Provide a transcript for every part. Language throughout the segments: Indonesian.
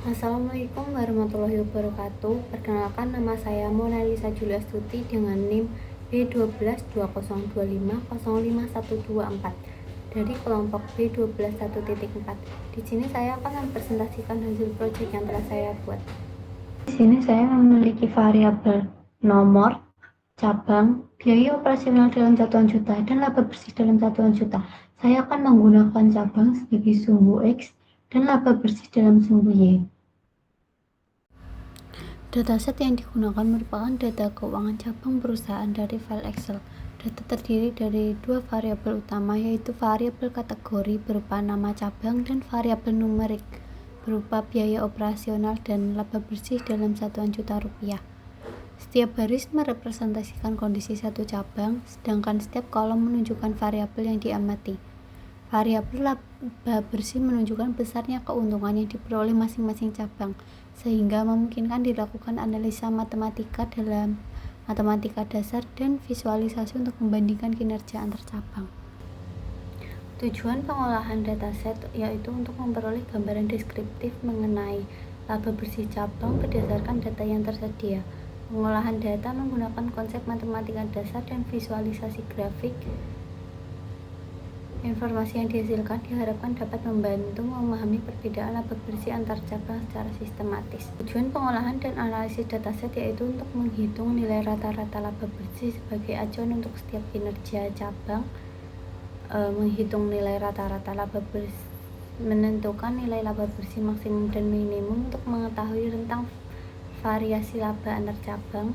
Assalamualaikum warahmatullahi wabarakatuh. Perkenalkan, nama saya Mona Lisa Julia Astuti dengan NIM B122025051224 dari kelompok B12 1.4. Di sini saya akan mempresentasikan hasil proyek yang telah saya buat. Di sini saya memiliki variabel nomor, cabang, biaya operasional dalam satuan juta, dan laba bersih dalam satuan juta. Saya akan menggunakan cabang sebagai sumbu X dan laba bersih dalam sumbu Y. Dataset yang digunakan merupakan data keuangan cabang perusahaan dari file Excel. Data terdiri dari dua variabel utama, yaitu variabel kategori berupa nama cabang dan variabel numerik berupa biaya operasional dan laba bersih dalam satuan juta rupiah. Setiap baris merepresentasikan kondisi satu cabang, sedangkan setiap kolom menunjukkan variabel yang diamati. Variabel laba bersih menunjukkan besarnya keuntungan yang diperoleh masing-masing cabang, sehingga memungkinkan dilakukan analisa matematika dalam matematika dasar dan visualisasi untuk membandingkan kinerja antar cabang. Tujuan pengolahan dataset yaitu untuk memperoleh gambaran deskriptif mengenai laba bersih cabang berdasarkan data yang tersedia. Pengolahan data menggunakan konsep matematika dasar dan visualisasi grafik. Informasi yang dihasilkan diharapkan dapat membantu memahami perbedaan laba bersih antar cabang secara sistematis. Tujuan pengolahan dan analisis dataset yaitu untuk menghitung nilai rata-rata laba bersih sebagai acuan untuk setiap kinerja cabang, menghitung nilai rata-rata laba bersih, menentukan nilai laba bersih maksimum dan minimum untuk mengetahui rentang variasi laba antar cabang.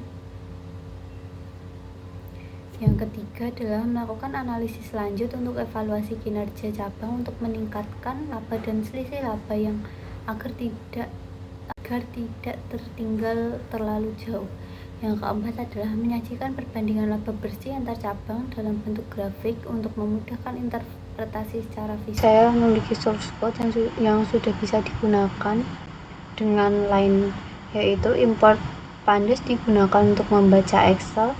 Yang ketiga adalah melakukan analisis lanjut untuk evaluasi kinerja cabang untuk meningkatkan laba dan selisih laba yang agar tidak tertinggal terlalu jauh. Yang keempat adalah menyajikan perbandingan laba bersih antar cabang dalam bentuk grafik untuk memudahkan interpretasi secara visual. Saya memiliki source code yang sudah bisa digunakan dengan lain, yaitu import pandas digunakan untuk membaca Excel,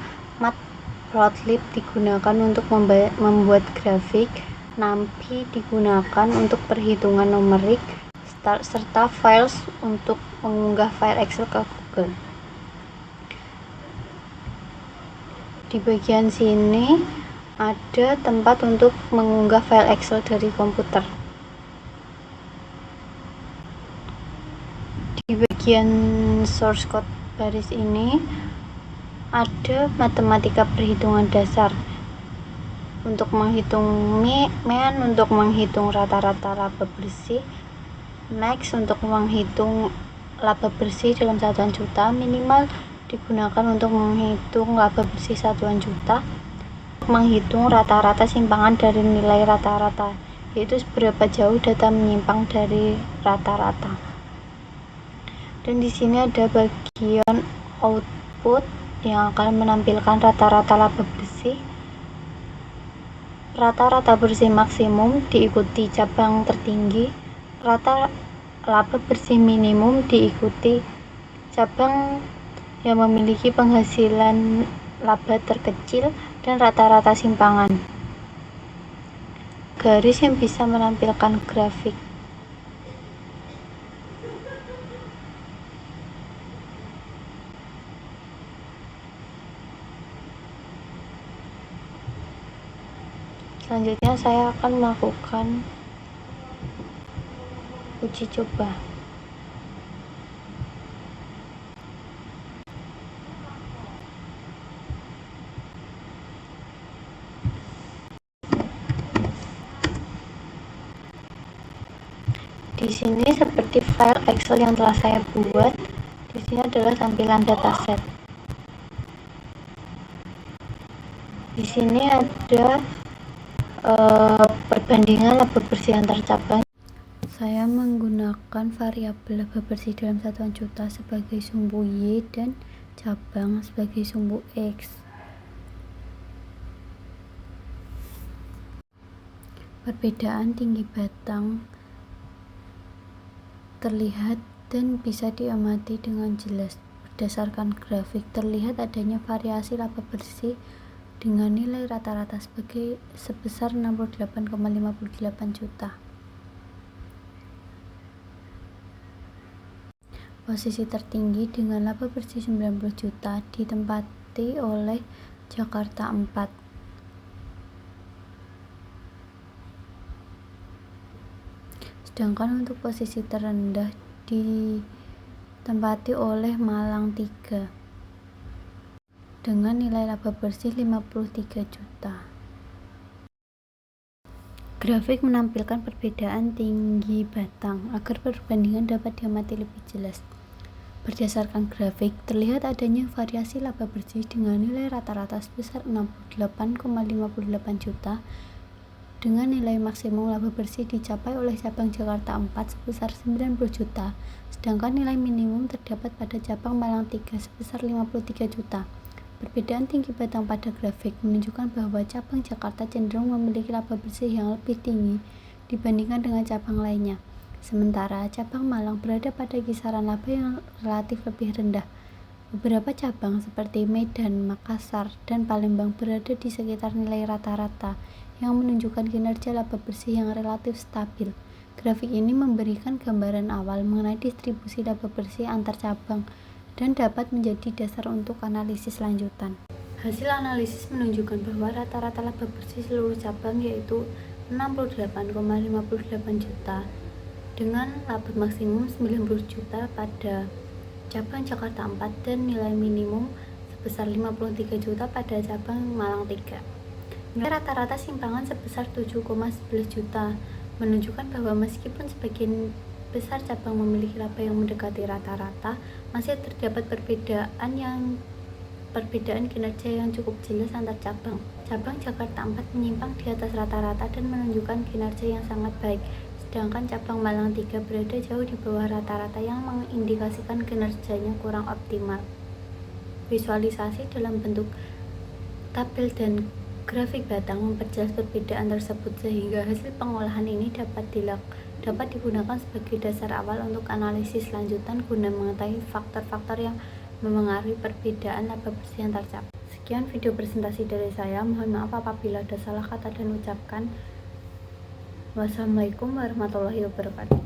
Matplotlib digunakan untuk membuat grafik, NumPy digunakan untuk perhitungan numerik, serta Files untuk mengunggah file Excel ke Google. Di bagian sini ada tempat untuk mengunggah file Excel dari komputer. Di bagian source code baris ini ada matematika perhitungan dasar untuk menghitung mean untuk menghitung rata-rata laba bersih, max untuk menghitung laba bersih dalam satuan juta, minimal digunakan untuk menghitung laba bersih satuan juta, menghitung rata-rata simpangan dari nilai rata-rata, yaitu seberapa jauh data menyimpang dari rata-rata. Dan di sini ada bagian output yang akan menampilkan rata-rata laba bersih, rata-rata bersih maksimum diikuti cabang tertinggi, rata laba bersih minimum diikuti cabang yang memiliki penghasilan laba terkecil, dan rata-rata simpangan. Garis yang bisa menampilkan grafik. Selanjutnya saya akan melakukan uji coba. Di sini seperti file Excel yang telah saya buat, di sini adalah tampilan dataset. Di sini ada perbandingan laba bersih antar cabang. Saya menggunakan variabel laba bersih dalam satuan juta sebagai sumbu Y dan cabang sebagai sumbu X. Perbedaan tinggi batang terlihat dan bisa diamati dengan jelas. Berdasarkan grafik terlihat adanya variasi laba bersih dengan nilai rata-rata sebesar 68,58 juta. Posisi tertinggi dengan laba bersih 90 juta ditempati oleh Jakarta 4. Sedangkan untuk posisi terendah ditempati oleh Malang 3 dengan nilai laba bersih 53 juta. Grafik menampilkan perbedaan tinggi batang agar perbandingan dapat diamati lebih jelas. Berdasarkan grafik, terlihat adanya variasi laba bersih dengan nilai rata-rata sebesar 68,58 juta dengan nilai maksimum laba bersih dicapai oleh cabang Jakarta 4 sebesar 90 juta, sedangkan nilai minimum terdapat pada cabang Malang 3 sebesar 53 juta. Perbedaan tinggi batang pada grafik menunjukkan bahwa cabang Jakarta cenderung memiliki laba bersih yang lebih tinggi dibandingkan dengan cabang lainnya. Sementara cabang Malang berada pada kisaran laba yang relatif lebih rendah. Beberapa cabang seperti Medan, Makassar, dan Palembang berada di sekitar nilai rata-rata yang menunjukkan kinerja laba bersih yang relatif stabil. Grafik ini memberikan gambaran awal mengenai distribusi laba bersih antar cabang dan dapat menjadi dasar untuk analisis lanjutan. Hasil analisis menunjukkan bahwa rata-rata laba bersih seluruh cabang yaitu 68,58 juta dengan laba maksimum 90 juta pada cabang Jakarta 4 dan nilai minimum sebesar 53 juta pada cabang Malang 3. Nilai rata-rata simpangan sebesar 7,11 juta menunjukkan bahwa meskipun sebagian besar cabang memiliki laba yang mendekati rata-rata, masih terdapat perbedaan kinerja yang cukup jelas antar cabang. Cabang Jakarta 4 menyimpang di atas rata-rata dan menunjukkan kinerja yang sangat baik, sedangkan cabang Malang 3 berada jauh di bawah rata-rata yang mengindikasikan kinerjanya kurang optimal. Visualisasi dalam bentuk tabel dan grafik batang memperjelas perbedaan tersebut sehingga hasil pengolahan ini dapat digunakan sebagai dasar awal untuk analisis lanjutan guna mengetahui faktor-faktor yang memengaruhi perbedaan laba bersih antar cabang. Sekian video presentasi dari saya. Mohon maaf apabila ada salah kata dan ucapkan. Wassalamualaikum warahmatullahi wabarakatuh.